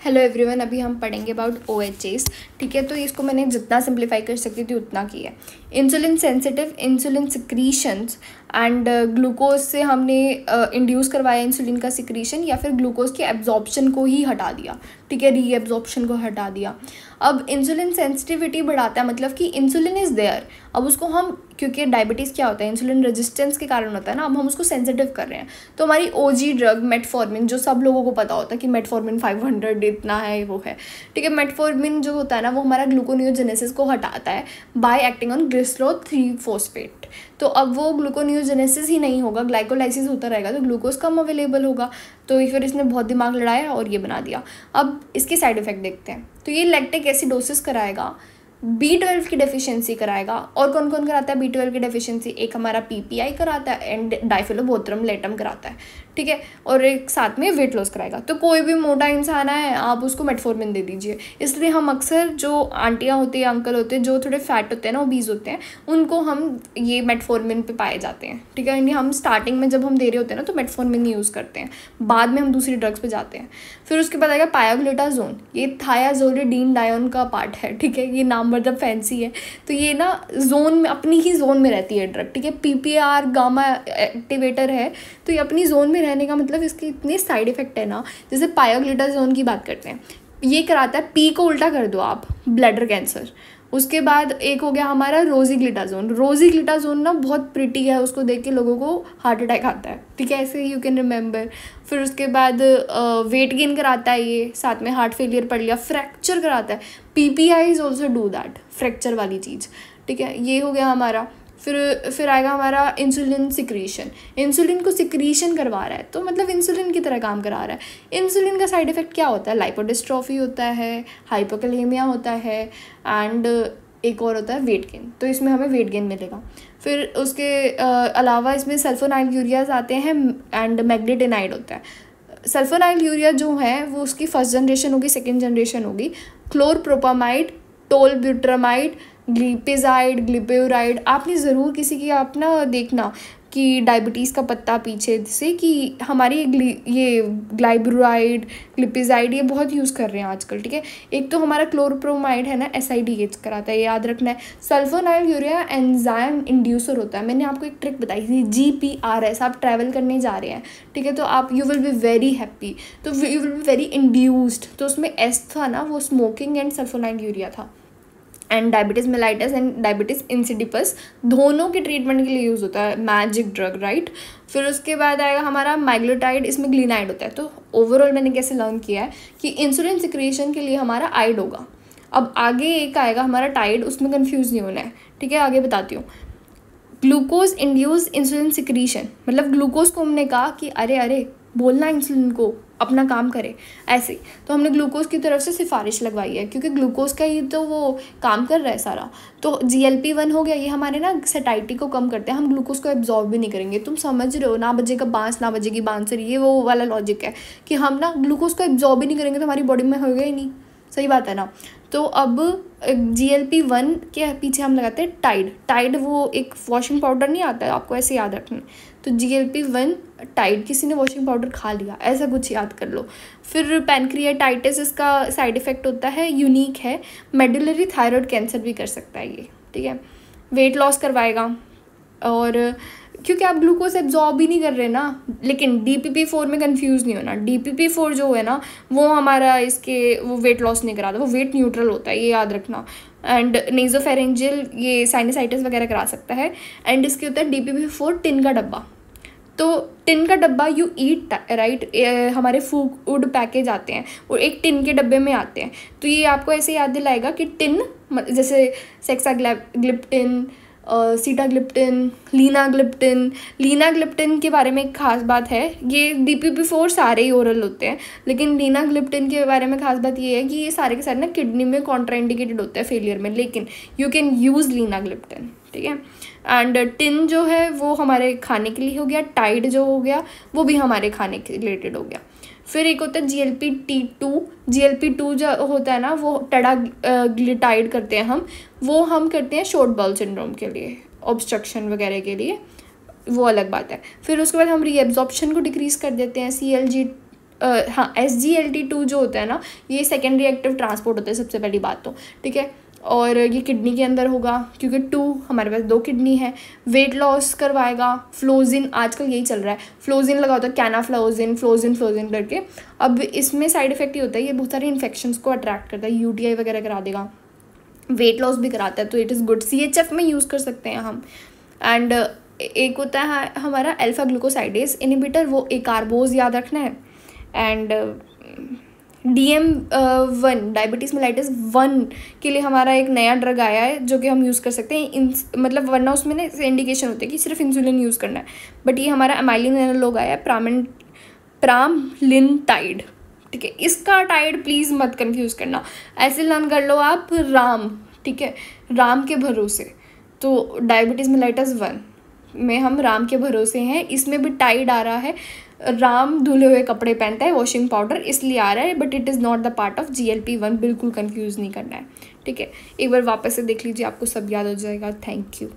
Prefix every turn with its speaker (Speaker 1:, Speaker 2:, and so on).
Speaker 1: Hello everyone, अभी हम पढ़ेंगे अबाउट OHAs। ठीक है, तो इसको मैंने जितना सिंप्लीफाई कर सकती थी उतना किया। Insulin sensitive insulin secretions and glucose से हमने इंड्यूस करवाया इंसुलिन का सिक्रीशन या फिर ग्लूकोज के एब्जॉर्प्शन को ही हटा दिया। ठीक है, रीएब्जॉर्प्शन को हटा दिया। अब इंसुलिन सेंसिटिविटी बढ़ाता है, मतलब कि इंसुलिन इज़ देयर, अब उसको हम, क्योंकि डायबिटीज़ क्या होता है, इंसुलिन रेजिस्टेंस के कारण होता है ना, अब हम उसको सेंसिटिव कर रहे हैं। तो हमारी OG ड्रग मेटफॉर्मिन, जो सब लोगों को पता होता है कि मेटफॉर्मिन 500 इतना है, वो है। ठीक है, मेटफॉर्मिन जो होता है ना, वो हमारा ग्लूकोनियोजेनेसिस को हटाता है बाय एक्टिंग ऑन ग्लिसरॉल 3-फॉस्फेट। तो अब वो ग्लूकोनियोजेनेसिस ही नहीं होगा, ग्लाइकोलाइसिस होता रहेगा, तो ग्लूकोज कम अवेलेबल होगा। तो फिर इसने बहुत दिमाग लड़ाया और ये बना दिया। अब इसके साइड इफेक्ट देखते हैं। तो ये लैक्टिक एसिडोसिस कराएगा, B12 की डेफिशिएंसी कराएगा। और कौन कौन कराता है B12 की डेफिशिएंसी? एक हमारा PPI कराता है एंड डाइफिलोबोथ्रम लेटम कराता है। ठीक है, और एक साथ में वेट लॉस कराएगा। तो कोई भी मोटा इंसान है, आप उसको मेटफॉर्मिन दे दीजिए। इसलिए हम अक्सर जो आंटियाँ होती हैं, अंकल होते हैं, जो थोड़े फैट होते हैं ना, ओबीज होते हैं, उनको हम ये मेटफॉर्मिन पे पाए जाते हैं। ठीक है, यानी हम स्टार्टिंग में जब हम दे रहे होते हैं ना, तो मेटफॉर्मिन यूज़ करते हैं, बाद में हम दूसरी ड्रग्स पे जाते हैं। फिर उसके बाद आएगा पायोग्लूटाजोन, ये थायाजोलिडीन डायोन का पार्ट है। ठीक है, ये नाम मतलब फैंसी है। तो ये ना जोन में, अपनी ही जोन में रहती है ड्रग। ठीक है, PPAR गामा एक्टिवेटर है, तो ये अपनी जोन में रहने का मतलब इसके इतने साइड इफेक्ट है ना। जैसे पायोग्लूटाजोन की बात करते हैं, ये कराता है, P को उल्टा कर दो आप, ब्लैडर कैंसर। उसके बाद एक हो गया हमारा रोजीग्लिटाजोन। रोजीग्लिटाजोन ना बहुत प्रिटी है, उसको देख के लोगों को हार्ट अटैक आता है। ठीक है, ऐसे यू कैन रिमेंबर। फिर उसके बाद वेट गेन कराता है ये, साथ में हार्ट फेलियर पढ़ लिया। फ्रैक्चर कराता है, PPI is also do that, fracture वाली चीज़। ठीक है, ये हो गया हमारा। फिर आएगा हमारा इंसुलिन सिक्रीशन। इंसुलिन को सिक्रीशन करवा रहा है, तो मतलब इंसुलिन की तरह काम करा रहा है। इंसुलिन का साइड इफेक्ट क्या होता है? लाइपोडिस्ट्रॉफी होता है, हाइपोकैलेमिया होता है, एंड एक और होता है वेट गेन। तो इसमें हमें वेट गेन मिलेगा। फिर उसके अलावा इसमें सल्फोनाइल यूरियाज आते हैं एंड मैग्नेटेनाइड होता है। सल्फोनाइल यूरिया जो है वो उसकी फर्स्ट जनरेशन होगी, सेकेंड जनरेशन होगी। क्लोरप्रोपामाइड, टोलब्यूट्रामाइड, ग्लिपेजाइड, ग्लिपेराइड। आपने ज़रूर किसी की आप ना देखना कि डायबिटीज़ का पत्ता पीछे से, कि हमारी ये ग्लाइब्राइड, ग्लिपेजाइड, ये बहुत यूज़ कर रहे हैं आजकल। ठीक है, एक तो हमारा क्लोरप्रोमाइड है ना, SIDH कराता है, ये याद रखना है। सल्फोनाइल यूरिया एंजाइम इंड्यूसर होता है। मैंने आपको एक ट्रिक बताई थी, GPRS। आप ट्रैवल करने जा रहे हैं, ठीक है, तो आप you will be very happy, तो you will be very induced. तो उसमें S था ना, वो स्मोकिंग एंड सल्फोनाइल यूरिया था। And diabetes mellitus and diabetes insipidus दोनों के ट्रीटमेंट के लिए यूज़ होता है, मैजिक ड्रग, राइट। फिर उसके बाद आएगा हमारा माइग्लोटाइड, इसमें ग्लिनाइड होता है। तो ओवरऑल मैंने कैसे लर्न किया है कि इंसुलिन सिक्रीशन के लिए हमारा आइड होगा। अब आगे एक आएगा हमारा टाइड, उसमें कन्फ्यूज़ नहीं होना है। ठीक है, आगे बताती हूँ। ग्लूकोज इंड्यूस इंसुलिन सिक्रीशन, मतलब ग्लूकोज को हमने कहा कि अरे अरे बोलना इंसुलिन को अपना काम करे, ऐसे। तो हमने ग्लूकोज की तरफ से सिफारिश लगवाई है, क्योंकि ग्लूकोज का ही तो वो काम कर रहा है सारा। तो GLP-1 हो गया, ये हमारे ना सेटाइटी को कम करते हैं। हम ग्लूकोज को एब्जॉर्ब भी नहीं करेंगे। तुम समझ रहे हो, ना बजेगा बांस ना बजेगी बांसुरी, ये वो वाला लॉजिक है कि हम ना ग्लूकोज को एब्जॉर्ब ही नहीं करेंगे तो हमारी बॉडी में होगा ही नहीं। सही बात है ना। तो अब GLP-1 के पीछे हम लगाते हैं टाइड। टाइड वो एक वॉशिंग पाउडर नहीं आता है, आपको ऐसे याद रखना। तो GLP-1 टाइड, किसी ने वॉशिंग पाउडर खा लिया, ऐसा कुछ याद कर लो। फिर पैनक्रियाटाइटिस, इसका साइड इफ़ेक्ट होता है, यूनिक है, मेडुलरी थायराइड कैंसर भी कर सकता है ये। ठीक है, वेट लॉस करवाएगा, और क्योंकि आप ग्लूकोज एब्जॉर्ब ही नहीं कर रहे ना। लेकिन DPP-4 में कंफ्यूज नहीं होना। DPP-4 जो है ना, वो हमारा वो वेट लॉस नहीं कराता, वो वेट न्यूट्रल होता है, ये याद रखना। एंड नेजोफेरेंजियल, ये साइनसाइटिस वगैरह करा सकता है। एंड इसके होता है DPP-4 टिन का डब्बा। तो टिन का डब्बा यू ईट, राइट, हमारे फूड पैकेज आते हैं और एक टिन के डब्बे में आते हैं। तो ये आपको ऐसे याद दिलाएगा कि टिन, जैसे सेक्साग्लिप्टिन, सीटाग्लिप्टिन, लीनाग्लिप्टिन। लीनाग्लिप्टिन के बारे में एक खास बात है, ये DPP-4 सारे ही ओरल होते हैं, लेकिन लीनाग्लिप्टिन के बारे में खास बात ये है कि ये सारे के सारे ना किडनी में कॉन्ट्राइंडिकेटेड होते हैं फेलियर में, लेकिन यू कैन यूज़ लीनाग्लिप्टिन। ठीक है, एंड टिन जो है वो हमारे खाने के लिए हो गया, टाइड जो हो गया वो भी हमारे खाने के रिलेटेड हो गया। फिर एक होता है GLP-2। GLP-2 जो होता है ना, वो टेडाग्लिटाइड करते हैं वो हम करते हैं शॉर्ट बाउल सिंड्रोम के लिए, ऑब्स्ट्रक्शन वगैरह के लिए, वो अलग बात है। फिर उसके बाद हम रीएब्जॉर्प्शन को डिक्रीज़ कर देते हैं, हाँ SGLT2 जो होता है ना, ये सेकेंडरी एक्टिव ट्रांसपोर्ट होता है सबसे पहली बात तो, ठीक है। और ये किडनी के अंदर होगा क्योंकि 2 हमारे पास 2 किडनी है। वेट लॉस करवाएगा। फ्लोजिन, आजकल यही चल रहा है, फ्लोजिन लगा होता है, कैनाफ्लोजिन, फ्लोजिन करके। अब इसमें साइड इफेक्ट ये होता है, ये बहुत सारे इन्फेक्शंस को अट्रैक्ट करता है, UTI वगैरह करा देगा, वेट लॉस भी कराता है, तो इट इज़ गुड। CHF में यूज़ कर सकते हैं हम। एंड एक होता है हमारा अल्फा ग्लूकोसाइडेज इनहिबिटर, वो एकार्बोज याद रखना है। एंड DM1 डायबिटीज़ मेलाइटिस 1 के लिए हमारा एक नया ड्रग आया है जो कि हम यूज़ कर सकते हैं। मतलब वरना उसमें ना इंडिकेशन होती है कि सिर्फ इंसुलिन यूज़ करना है, बट ये हमारा अमाइलिन एनालॉग आया है, प्रामलिनटाइड, ठीक है। इसका टाइड प्लीज़ मत कंफ्यूज करना, ऐसे लर्न कर लो आप, राम, ठीक है, राम के भरोसे। तो डायबिटीज़ मेलाइटिस 1 में हम राम के भरोसे हैं, इसमें भी टाइड आ रहा है। राम धुले हुए कपड़े पहनता है, वॉशिंग पाउडर, इसलिए आ रहा है, but it is not the part of GLP-1, बिल्कुल कंफ्यूज नहीं करना है, ठीक है। एक बार वापस से देख लीजिए, आपको सब याद हो जाएगा। Thank you.